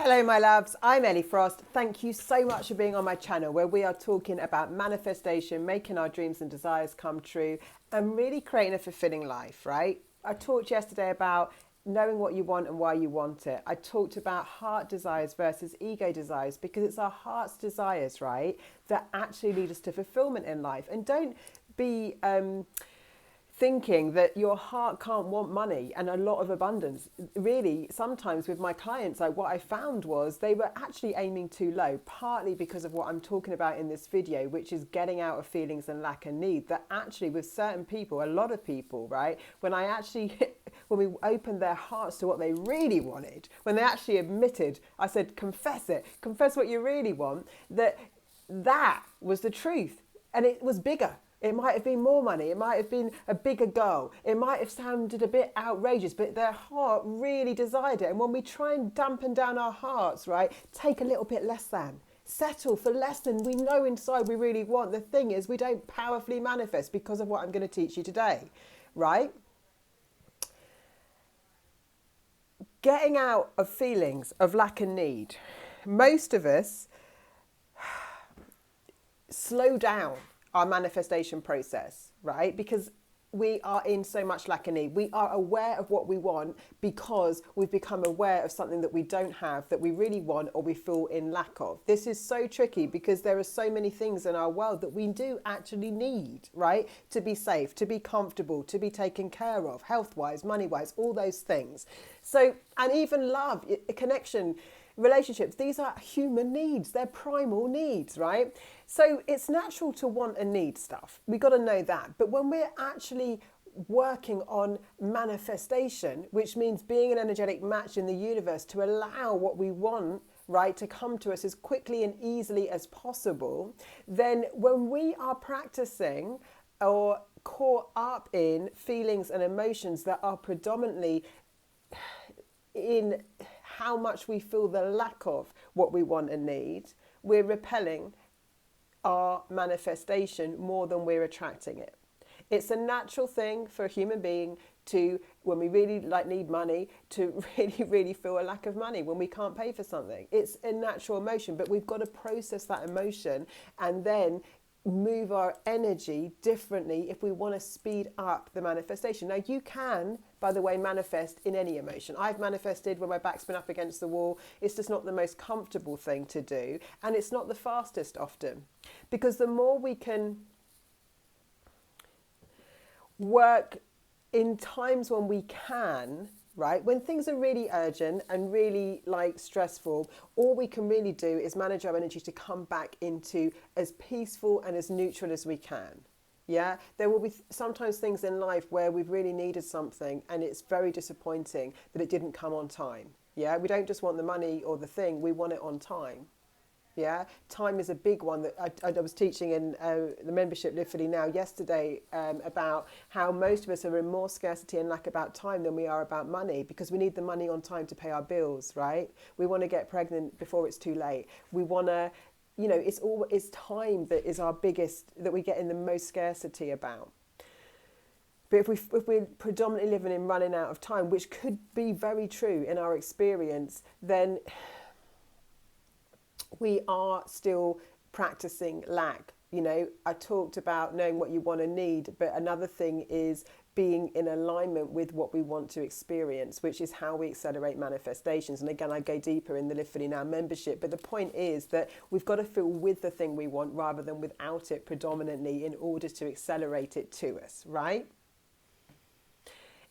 Hello my loves, I'm Ellie Frost. Thank you so much for being on my channel where we are talking about manifestation, making our dreams and desires come true and really creating a fulfilling life, right? I talked yesterday about knowing what you want and why you want it. I talked about heart desires versus ego desires because it's our heart's desires, right, that actually lead us to fulfillment in life. And don't be thinking that your heart can't want money and a lot of abundance. Really, sometimes with my clients, like what I found was they were actually aiming too low, partly because of what I'm talking about in this video, which is getting out of feelings and lack and need. That actually with certain people, a lot of people, right, when we opened their hearts to what they really wanted, when they actually admitted, I said, confess it, confess what you really want, that was the truth. And it was bigger. It might have been more money. It might have been a bigger goal. It might have sounded a bit outrageous, but their heart really desired it. And when we try and dampen down our hearts, right, take a little bit less than, settle for less than we know inside we really want. The thing is, we don't powerfully manifest because of what I'm going to teach you today, right? Getting out of feelings of lack and need. Most of us slow down our manifestation process, right? Because we are in so much lack and need. We are aware of what we want because we've become aware of something that we don't have, that we really want, or we feel in lack of. This is so tricky because there are so many things in our world that we do actually need, right? To be safe, to be comfortable, to be taken care of, health-wise, money-wise, all those things. So, and even love, connection, relationships, these are human needs. They're primal needs, right? So it's natural to want and need stuff. We got to know that. But when we're actually working on manifestation, which means being an energetic match in the universe to allow what we want, right, to come to us as quickly and easily as possible, then when we are practicing or caught up in feelings and emotions that are predominantly in how much we feel the lack of what we want and need, we're repelling our manifestation more than we're attracting it. It's a natural thing for a human being to, when we really need money, to really feel a lack of money when we can't pay for something. It's a natural emotion, but we've got to process that emotion and then move our energy differently if we want to speed up the manifestation. Now you can, by the way, manifest in any emotion. I've manifested when my back's been up against the wall. It's just not the most comfortable thing to do, and it's not the fastest often, because the more we can work in times when we can, right, when things are really urgent and really stressful, all we can really do is manage our energy to come back into as peaceful and as neutral as we can. Yeah, there will be sometimes things in life where we've really needed something and it's very disappointing that it didn't come on time. Yeah, we don't just want the money or the thing, we want it on time. Yeah, time is a big one that I was teaching in the membership Live Fully Now yesterday about how most of us are in more scarcity and lack about time than we are about money, because we need the money on time to pay our bills, right? We want to get pregnant before it's too late. We want to, it's time that is our biggest, that we get in the most scarcity about. But if we're predominantly living in running out of time, which could be very true in our experience, then we are still practicing lack. I talked about knowing what you want and need, but another thing is being in alignment with what we want to experience, which is how we accelerate manifestations. And again, I go deeper in the Live Fully Now membership, but the point is that we've got to feel with the thing we want rather than without it predominantly in order to accelerate it to us, right?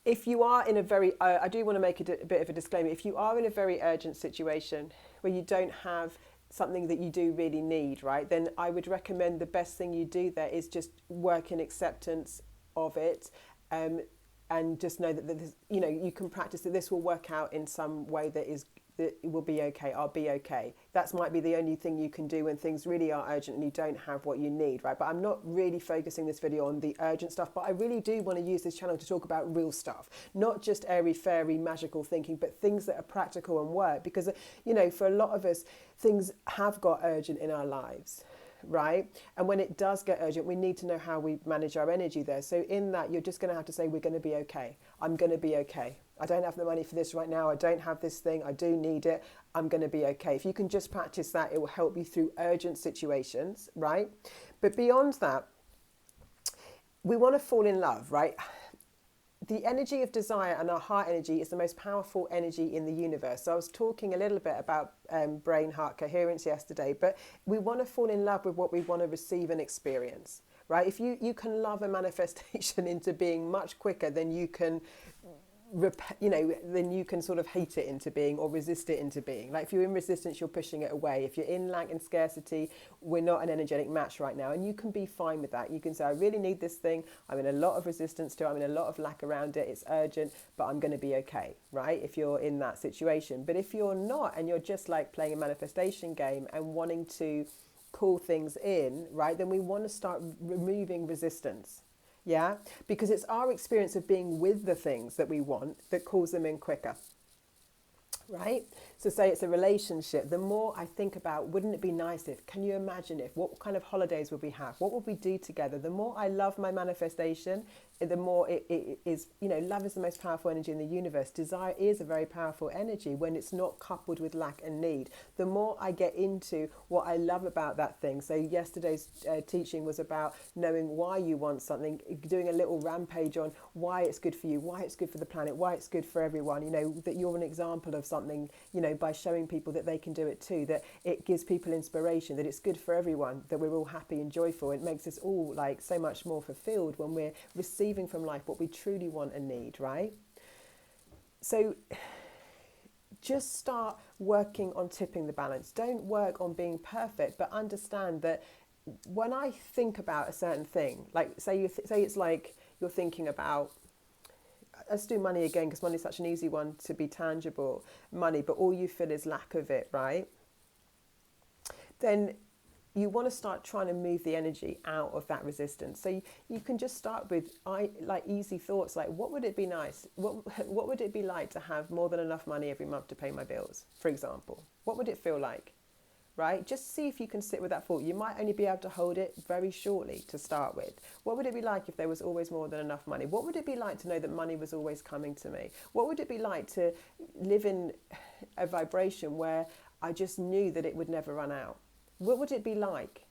If you are in a very, I do want to make a bit of a disclaimer, if you are in a very urgent situation where you don't have something that you do really need, right, then I would recommend the best thing you do there is just work in acceptance of it, and just know that this, you can practice that this will work out in some way that it will be okay. I'll be okay. That might be the only thing you can do when things really are urgent and you don't have what you need, right? But I'm not really focusing this video on the urgent stuff, but I really do want to use this channel to talk about real stuff, not just airy-fairy magical thinking, but things that are practical and work, because, for a lot of us, things have got urgent in our lives, right? And when it does get urgent, we need to know how we manage our energy there. So in that, you're just going to have to say, we're going to be okay. I'm going to be okay. I don't have the money for this right now. I don't have this thing. I do need it. I'm going to be okay. If you can just practice that, it will help you through urgent situations, right? But beyond that, we want to fall in love, right? The energy of desire and our heart energy is the most powerful energy in the universe. So I was talking a little bit about brain-heart coherence yesterday, but we want to fall in love with what we want to receive and experience, right? If you can love a manifestation into being much quicker than you can then you can sort of hate it into being or resist it into being. Like if you're in resistance, you're pushing it away. If you're in lack and scarcity, we're not an energetic match right now. And you can be fine with that. You can say, I really need this thing. I'm in a lot of resistance to it. I'm in a lot of lack around it. It's urgent, but I'm going to be okay, right? If you're in that situation. But if you're not, and you're just like playing a manifestation game and wanting to call things in, right, then we want to start removing resistance. Yeah, because it's our experience of being with the things that we want that calls them in quicker, right? So say it's a relationship. The more I think about, wouldn't it be nice if, can you imagine if, what kind of holidays would we have? What would we do together? The more I love my manifestation, the more it is, love is the most powerful energy in the universe. Desire is a very powerful energy when it's not coupled with lack and need. The more I get into what I love about that thing. So yesterday's teaching was about knowing why you want something, doing a little rampage on why it's good for you, why it's good for the planet, why it's good for everyone, that you're an example of something, by showing people that they can do it too, that it gives people inspiration, that it's good for everyone, that we're all happy and joyful. It makes us all like so much more fulfilled when we're receiving from life what we truly want and need, right? So just start working on tipping the balance. Don't work on being perfect, but understand that when I think about a certain thing, like say it's like you're thinking about, let's do money again because money is such an easy one to be tangible, money, but all you feel is lack of it, right? Then you want to start trying to move the energy out of that resistance. So you can just start with easy thoughts like, what would it be nice? What would it be like to have more than enough money every month to pay my bills, for example? What would it feel like, right? Just see if you can sit with that thought. You might only be able to hold it very shortly to start with. What would it be like if there was always more than enough money? What would it be like to know that money was always coming to me? What would it be like to live in a vibration where I just knew that it would never run out? What would it be like?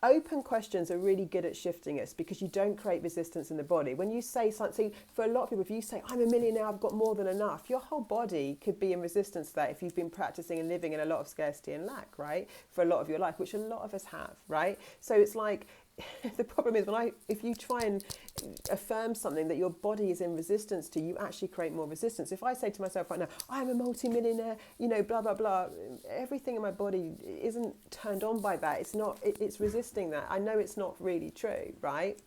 Open questions are really good at shifting us because you don't create resistance in the body. When you say something, for a lot of people, if you say, I'm a millionaire, I've got more than enough, your whole body could be in resistance to that if you've been practicing and living in a lot of scarcity and lack, right? For a lot of your life, which a lot of us have, right? So it's like, the problem is if you try and affirm something that your body is in resistance to, you actually create more resistance. If I say to myself right now, I'm a multi-millionaire, blah, blah, blah, everything in my body isn't turned on by that. It's resisting that. I know it's not really true, right?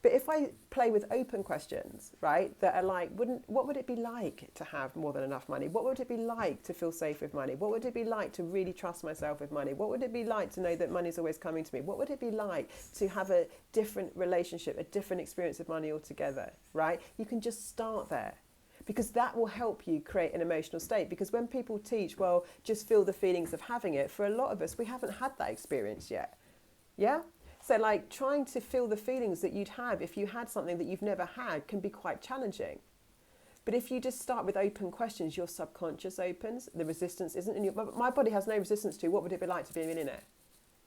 But if I play with open questions, right, that are like, what would it be like to have more than enough money? What would it be like to feel safe with money? What would it be like to really trust myself with money? What would it be like to know that money's always coming to me? What would it be like to have a different relationship, a different experience of money altogether, right? You can just start there because that will help you create an emotional state. Because when people teach, well, just feel the feelings of having it, for a lot of us, we haven't had that experience yet. Yeah? So like trying to feel the feelings that you'd have if you had something that you've never had can be quite challenging. But if you just start with open questions, your subconscious opens, the resistance isn't in my body has no resistance to what would it be like to be a millionaire?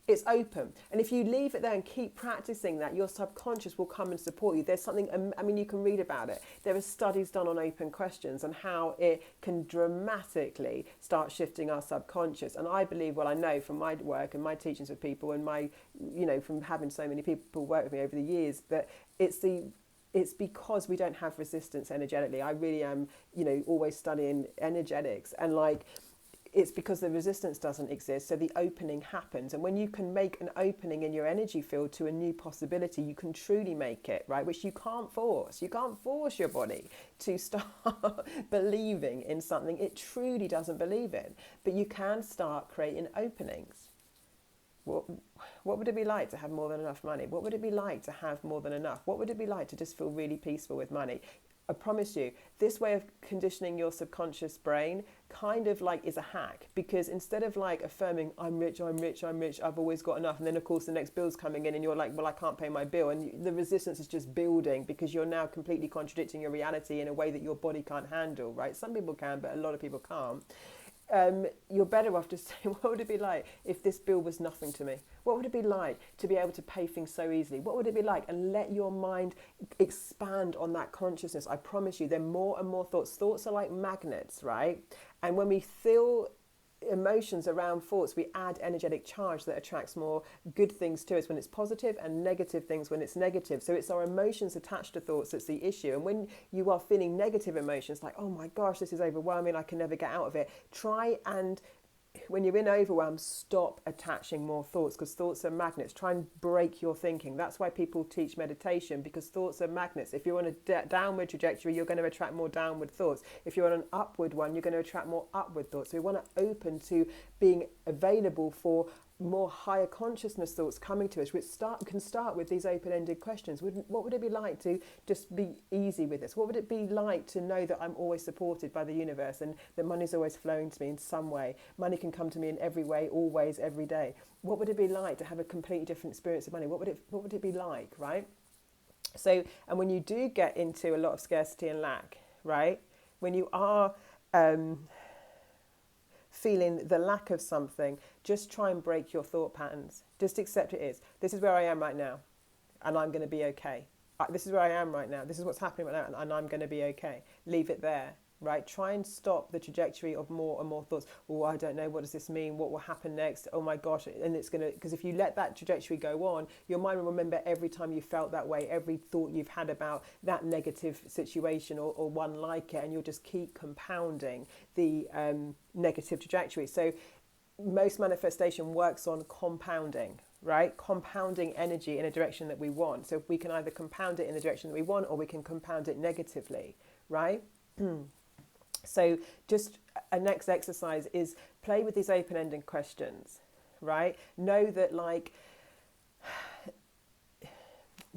It's open. And if you leave it there and keep practicing that, your subconscious will come and support you. There's something, you can read about it. There are studies done on open questions and how it can dramatically start shifting our subconscious. And I believe, I know from my work and my teachings with people and my, from having so many people work with me over the years, that it's because we don't have resistance energetically. I really am, always studying energetics and it's because the resistance doesn't exist, so the opening happens. And when you can make an opening in your energy field to a new possibility, you can truly make it, right? Which you can't force. You can't force your body to start believing in something it truly doesn't believe in. But you can start creating openings. What would it be like to have more than enough money? What would it be like to have more than enough? What would it be like to just feel really peaceful with money? I promise you, this way of conditioning your subconscious brain kind of like is a hack, because instead of like affirming, I'm rich, I'm rich, I'm rich, I've always got enough, and then of course the next bill's coming in and you're like, well, I can't pay my bill, and the resistance is just building because you're now completely contradicting your reality in a way that your body can't handle, right? Some people can, but a lot of people can't. You're better off just saying, what would it be like if this bill was nothing to me? What would it be like to be able to pay things so easily? What would it be like? And let your mind expand on that consciousness. I promise you, there are more and more thoughts. Thoughts are like magnets, right? And when we feel emotions around thoughts, we add energetic charge that attracts more good things to us when it's positive, and negative things when it's negative. So it's our emotions attached to thoughts that's the issue. And when you are feeling negative emotions like, oh my gosh, this is overwhelming, I can never get out of it, try and, when you're in overwhelm, stop attaching more thoughts, because thoughts are magnets. Try and break your thinking. That's why people teach meditation, because thoughts are magnets. If you're on a downward trajectory, you're going to attract more downward thoughts. If you're on an upward one, you're going to attract more upward thoughts. So we want to open to being available for more higher consciousness thoughts coming to us, which can start with these open-ended questions. What would it be like to just be easy with this? What would it be like to know that I'm always supported by the universe and that money's always flowing to me in some way? Money can come to me in every way, always, every day. What would it be like to have a completely different experience of money? What would it be like, right? So, and when you do get into a lot of scarcity and lack, right? When you are feeling the lack of something, just try and break your thought patterns. Just accept it is. This is where I am right now, and I'm going to be okay. This is where I am right now. This is what's happening right now, and I'm going to be okay. Leave it there, right? Try and stop the trajectory of more and more thoughts. Oh, I don't know. What does this mean? What will happen next? Oh my gosh. And it's going to, because if you let that trajectory go on, your mind will remember every time you felt that way, every thought you've had about that negative situation or one like it, and you'll just keep compounding the negative trajectory. So most manifestation works on compounding, right? Compounding energy in a direction that we want. So we can either compound it in the direction that we want, or we can compound it negatively, right? So just a next exercise is play with these open-ended questions, right? Know that like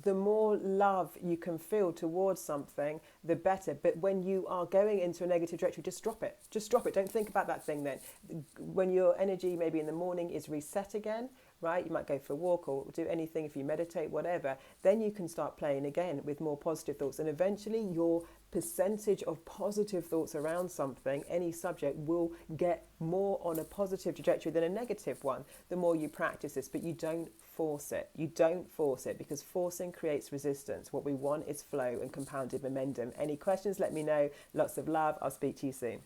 the more love you can feel towards something, the better. But when you are going into a negative trajectory, just drop it. Just drop it. Don't think about that thing then. When your energy maybe in the morning is reset again, right? You might go for a walk or do anything, if you meditate, whatever. Then you can start playing again with more positive thoughts. And eventually your percentage of positive thoughts around something, any subject, will get more on a positive trajectory than a negative one the more you practice this. But you don't force it. You don't force it, because forcing creates resistance. What we want is flow and compounded momentum. Any questions, let me know. Lots of love. I'll speak to you soon.